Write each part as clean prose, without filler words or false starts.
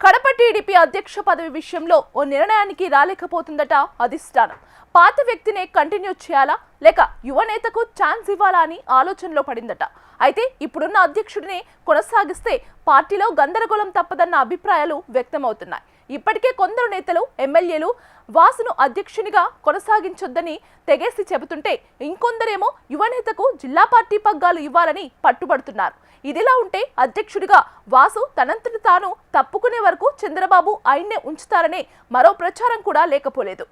Kadapa TDP అధ్యక్ష పదవి విషయంలో ఓ నిర్ణయానికి రాలేకపోతుందట అధిష్టానం. పాత వ్యక్తినే కంటిన్యూ చేయాలా లేక యువ నేతకు ఛాన్స్ ఇవ్వాలా అని ఆలోచనలో పడిందట. అయితే ఇప్పుడున్న అధ్యక్షుడిని కొనసాగిస్తే పార్టీలో గందరగోళం తప్పదన్న అభిప్రాయాలు వ్యక్తమవుతున్నాయి. ఇప్పటికే కొందరు నేతలు ఎమ్మెల్యేలు వాసును అధ్యక్షునిగా కొనసాగించొద్దని తెగేసి చెబుతుంటే ఇంకొందరేమో యువనేతకు జిల్లా పార్టీ పగ్గాలు ఇవ్వాలని పట్టుబడుతున్నారు. ఇదిలా ఉంటే అధ్యక్షుడిగా వాసు తనంతట తాను తప్పుకునే వరకు చంద్రబాబు ఆయన్నే ఉంచుతారనే మరో ప్రచారం కూడా లేకపోలేదు.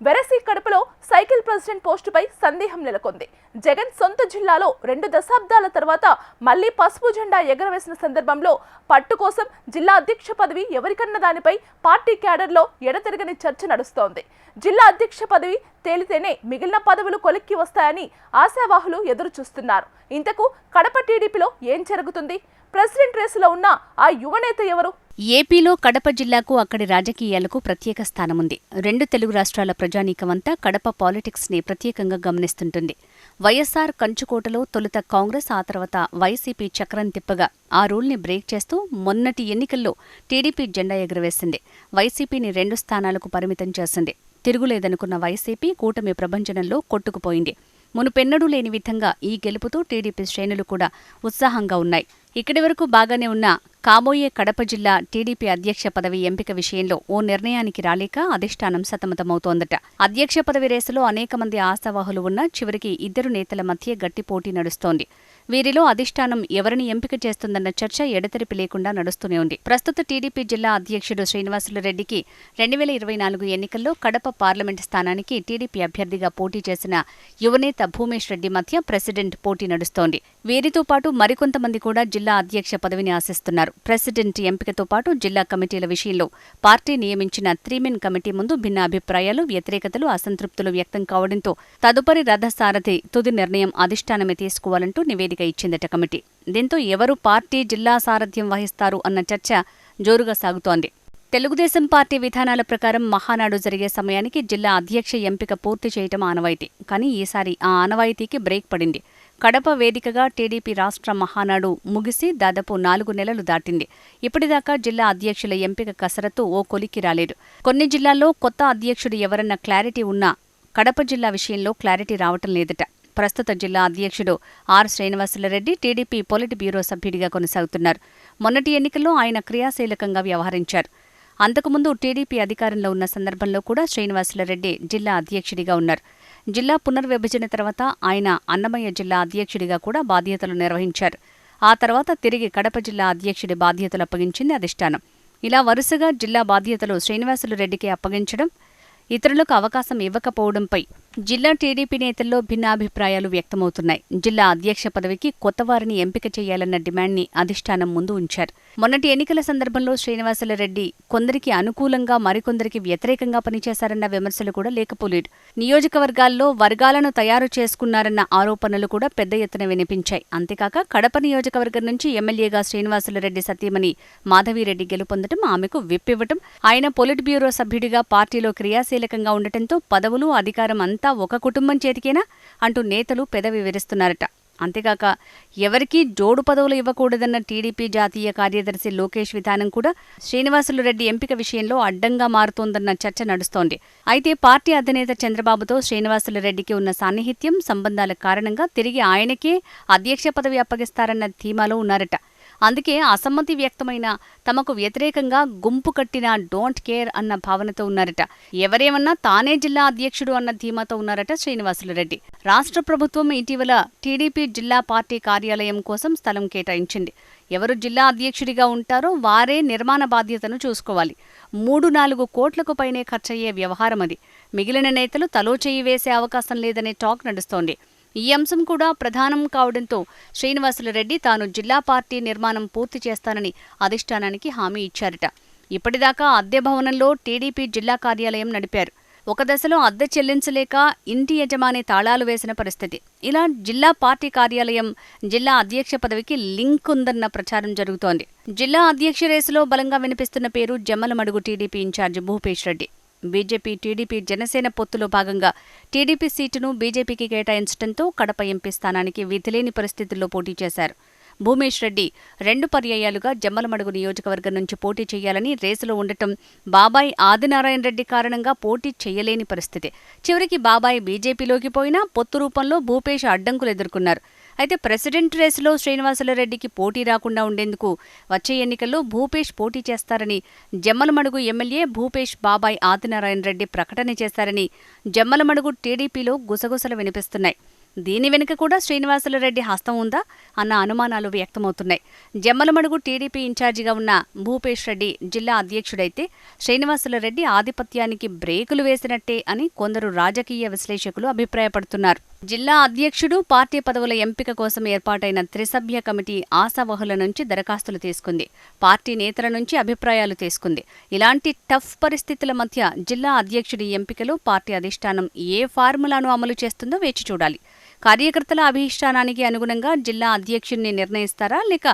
వెరసి కడపలో సైకిల్ ప్రెసిడెంట్ పోస్టుపై సందేహం నెలకొంది. జగన్ సొంత జిల్లాలో 2 దశాబ్దాల తర్వాత మళ్లీ పసుపు జెండా ఎగరవేసిన సందర్భంలో పట్టు కోసం జిల్లా అధ్యక్ష పదవి ఎవరికన్న దానిపై పార్టీ క్యాడర్లో ఎడతెరగని చర్చ నడుస్తోంది. జిల్లా అధ్యక్ష పదవి తేలితేనే మిగిలిన పదవులు కొలిక్కి వస్తాయని ఆశావాహులు ఎదురు చూస్తున్నారు. ఇంతకు కడప టీడీపీలో ఏం జరుగుతుంది? ప్రెసిడెంట్ రేసులో ఉన్న ఆ యువనేత ఎవరు? ఏపీలో కడప జిల్లాకు అక్కడి రాజకీయాలకు ప్రత్యేక స్థానముంది. 2 తెలుగు రాష్ట్రాల ప్రజానీకమంతా కడప పాలిటిక్స్ ని ప్రత్యేకంగా గమనిస్తుంటుంది. వైఎస్సార్ కంచుకోటలో తొలుత కాంగ్రెస్, ఆ తర్వాత వైసీపీ చక్రం తిప్పగా ఆ రూల్ని బ్రేక్ చేస్తూ మొన్నటి ఎన్నికల్లో టీడీపీ జెండా ఎగురవేసింది. వైసీపీని 2 స్థానాలకు పరిమితం చేసింది. తిరుగులేదనుకున్న వైసీపీ కూటమి ప్రభంజనంలో కొట్టుకుపోయింది. మునుపెన్నడూ లేని విధంగా ఈ గెలుపుతో టీడీపీ శ్రేణులు కూడా ఉత్సాహంగా ఉన్నాయి. ఇక్కడి వరకు బాగానే ఉన్న కాబోయే కడప జిల్లా టీడీపీ అధ్యక్ష పదవి ఎంపిక విషయంలో ఓ నిర్ణయానికి రాలేక అధిష్టానం సతమతమవుతోందట. అధ్యక్ష పదవి రేసులో అనేక మంది ఆశావాహులు ఉన్నా చివరికి 2 నేతల మధ్య గట్టి పోటీ నడుస్తోంది. వీరిలో అధిష్టానం ఎవరిని ఎంపిక చేస్తుందన్న చర్చ ఎడతెరిపి లేకుండా నడుస్తూనే ఉంది. ప్రస్తుత టీడీపీ జిల్లా అధ్యక్షుడు శ్రీనివాసులు రెడ్డికి 2024 ఎన్నికల్లో కడప పార్లమెంటు స్థానానికి టీడీపీ అభ్యర్థిగా పోటీ చేసిన యువనేత భూమేష్ రెడ్డి మధ్య ప్రెసిడెంట్ పోటీ నడుస్తోంది. వీరితో పాటు మరికొంతమంది కూడా జిల్లా అధ్యక్ష పదవిని ఆశిస్తున్నారు. ప్రెసిడెంట్ ఎంపికతో పాటు జిల్లా కమిటీల విషయంలో పార్టీ నియమించిన 3-మెన్ కమిటీ ముందు భిన్న అభిప్రాయాలు, వ్యతిరేకతలు, అసంతృప్తులు వ్యక్తం కావడంతో తదుపరి రథసారథి తుది నిర్ణయం అధిష్టానమే తీసుకోవాలంటూ నివేదిక ఇచ్చిందట కమిటీ. దీంతో ఎవరు పార్టీ జిల్లా సారథ్యం వహిస్తారు అన్న చర్చ జోరుగా సాగుతోంది. తెలుగుదేశం పార్టీ విధానాల ప్రకారం మహానాడు జరిగే సమయానికి జిల్లా అధ్యక్ష ఎంపిక పూర్తి చేయటం ఆనవాయితీ. కానీ ఈసారి ఆ ఆనవాయితీకి బ్రేక్ పడింది. కడప వేదికగా టీడీపీ రాష్ట్ర మహానాడు ముగిసి దాదాపు 4 నెలలు దాటింది. ఇప్పటిదాకా జిల్లా అధ్యక్షుల ఎంపిక కసరత్తు ఓ కొలిక్కి రాలేదు. కొన్ని జిల్లాల్లో కొత్త అధ్యక్షుడు ఎవరన్న క్లారిటీ ఉన్నా కడప జిల్లా విషయంలో క్లారిటీ రావటం లేదట. ప్రస్తుత జిల్లా అధ్యక్షుడు R Srinivasulareddy TDP polit bureau సభ్యుడిగా కొనసాగుతున్నారు. మొన్నటి ఎన్నికల్లో ఆయన క్రియాశీలకంగా వ్యవహరించారు. అంతకుముందు టీడీపీ అధికారంలో ఉన్న సందర్భంలో కూడా శ్రీనివాసులరెడ్డి జిల్లా అధ్యక్షుడిగా ఉన్నారు. జిల్లా పునర్విభజన తర్వాత ఆయన అన్నమయ్య జిల్లా అధ్యక్షుడిగా కూడా బాధ్యతలు నిర్వహించారు. ఆ తర్వాత తిరిగి కడప జిల్లా అధ్యక్షుడి బాధ్యతలు అప్పగించింది అధిష్టానం. ఇలా వరుసగా జిల్లా బాధ్యతలు శ్రీనివాసులరెడ్డికి అప్పగించడం, ఇతరులకు అవకాశం ఇవ్వకపోవడంపై జిల్లా టీడీపీ నేతల్లో భిన్నాభిప్రాయాలు వ్యక్తమవుతున్నాయి. జిల్లా అధ్యక్ష పదవికి కొత్తవారిని ఎంపిక చేయాలన్న డిమాండ్ని అధిష్టానం ముందు ఉంచారు. మొన్నటి ఎన్నికల సందర్భంలో శ్రీనివాసులరెడ్డి కొందరికి అనుకూలంగా మరికొందరికి వ్యతిరేకంగా పనిచేశారన్న విమర్శలు కూడా లేకపోలేదు. నియోజకవర్గాల్లో వర్గాలను తయారు చేసుకున్నారన్న ఆరోపణలు కూడా పెద్ద ఎత్తున వినిపించాయి. అంతేకాక కడప నియోజకవర్గం నుంచి ఎమ్మెల్యేగా శ్రీనివాసులరెడ్డి సతీమణి మాధవిరెడ్డి గెలుపొందడం, ఆమెకు విప్ ఇవ్వటం, ఆయన పొలిట్ బ్యూరో సభ్యుడిగా పార్టీలో క్రియాశీలకంగా ఉండటంతో పదవులు, అధికారం అంతా ఒక కుటుంబం చేతికేనా అంటూ నేతలు పెదవి విరుస్తున్నారట. అంతేగాక ఎవరికీ జోడు పదవులు ఇవ్వకూడదన్న టీడీపీ జాతీయ కార్యదర్శి లోకేష్ విధానం కూడా శ్రీనివాసులరెడ్డి ఎంపిక విషయంలో అడ్డంగా మారుతోందన్న చర్చ నడుస్తోంది. అయితే పార్టీ అధినేత చంద్రబాబుతో శ్రీనివాసులరెడ్డికి ఉన్న సాన్నిహిత్యం, సంబంధాల కారణంగా తిరిగి ఆయనకే అధ్యక్ష పదవి అప్పగిస్తారన్న ధీమాలో ఉన్నారట. అందుకే అసమ్మతి వ్యక్తమైన తమకు వ్యతిరేకంగా గుంపు కట్టిన డోంట్ కేర్ అన్న భావనతో ఉన్నారట. ఎవరేమన్నా తానే జిల్లా అధ్యక్షుడు అన్న ధీమాతో ఉన్నారట శ్రీనివాసులరెడ్డి. రాష్ట్ర ప్రభుత్వం ఇటీవల టీడీపీ జిల్లా పార్టీ కార్యాలయం కోసం స్థలం కేటాయించింది. ఎవరు జిల్లా అధ్యక్షుడిగా ఉంటారో వారే నిర్మాణ బాధ్యతను చూసుకోవాలి. 3-4 కోట్లకు పైనే ఖర్చయ్యే వ్యవహారం అది. మిగిలిన నేతలు తలో చెయ్యి వేసే అవకాశం లేదనే టాక్ నడుస్తోంది. ఈ అంశం కూడా ప్రధానం కావడంతో శ్రీనివాసులరెడ్డి తాను జిల్లా పార్టీ నిర్మాణం పూర్తి చేస్తానని అధిష్టానానికి హామీ ఇచ్చారట. ఇప్పటిదాకా అద్దె భవనంలో టీడీపీ జిల్లా కార్యాలయం నడిపారు. ఒక దశలో అద్దె చెల్లించలేక ఇంటి యజమాని తాళాలు వేసిన పరిస్థితి. ఇలా జిల్లా పార్టీ కార్యాలయం జిల్లా అధ్యక్ష పదవికి లింక్ ఉందన్న ప్రచారం జరుగుతోంది. జిల్లా అధ్యక్ష రేసులో బలంగా వినిపిస్తున్న పేరు Jammalamadugu TDP incharge Bhupesh Reddy. BJP, TDP, Janasena పొత్తులో భాగంగా టీడీపీ సీటును బీజేపీకి కేటాయించడంతో కడప ఎంపీ స్థానానికి విధిలేని పరిస్థితుల్లో పోటీ చేశారు. భూమేష్ రెడ్డి 2 పర్యాయాలుగా జమ్మలమడుగు నియోజకవర్గం నుంచి పోటీ చేయాలని రేసులో ఉండటం బాబాయ్ ఆదినారాయణ రెడ్డి కారణంగా పోటీ చేయలేని పరిస్థితి. చివరికి బాబాయ్ బీజేపీలోకి పోయినా పొత్తు రూపంలో భూపేష్ అడ్డంకులు ఎదుర్కొన్నారు. అయితే ప్రెసిడెంట్ రేసులో శ్రీనివాసులరెడ్డికి పోటీ రాకుండా ఉండేందుకు వచ్చే ఎన్నికల్లో భూపేష్ పోటీ చేస్తారని జమ్మలమడుగు ఎమ్మెల్యే భూపేష్ బాబాయ్ ఆదినారాయణ రెడ్డి ప్రకటన చేశారని జమ్మలమడుగు టీడీపీలో గుసగుసలు వినిపిస్తున్నాయి. దీని వెనుక కూడా శ్రీనివాసులరెడ్డి హస్తం ఉందా అన్న అనుమానాలు వ్యక్తమవుతున్నాయి. జమ్మలమడుగు టీడీపీ ఇన్ఛార్జిగా ఉన్న భూపేష్ రెడ్డి జిల్లా అధ్యక్షుడైతే శ్రీనివాసులరెడ్డి ఆధిపత్యానికి బ్రేకులు వేసినట్టే అని కొందరు రాజకీయ విశ్లేషకులు అభిప్రాయపడుతున్నారు. జిల్లా అధ్యక్షుడు పార్టీ పదవుల ఎంపిక కోసం ఏర్పాటైన త్రిసభ్య కమిటీ ఆశావహుల నుంచి దరఖాస్తులు తీసుకుంది. పార్టీ నేతల నుంచి అభిప్రాయాలు తీసుకుంది. ఇలాంటి టఫ్ పరిస్థితుల మధ్య జిల్లా అధ్యక్షుడి ఎంపికలో పార్టీ అధిష్టానం ఏ ఫార్ములాను అమలు చేస్తుందో వేచి చూడాలి. కార్యకర్తల అభిష్టానానికి అనుగుణంగా జిల్లా అధ్యక్షుడిని నిర్ణయిస్తారా లేక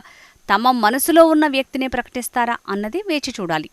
తమ మనసులో ఉన్న వ్యక్తినే ప్రకటిస్తారా అన్నది వేచి చూడాలి.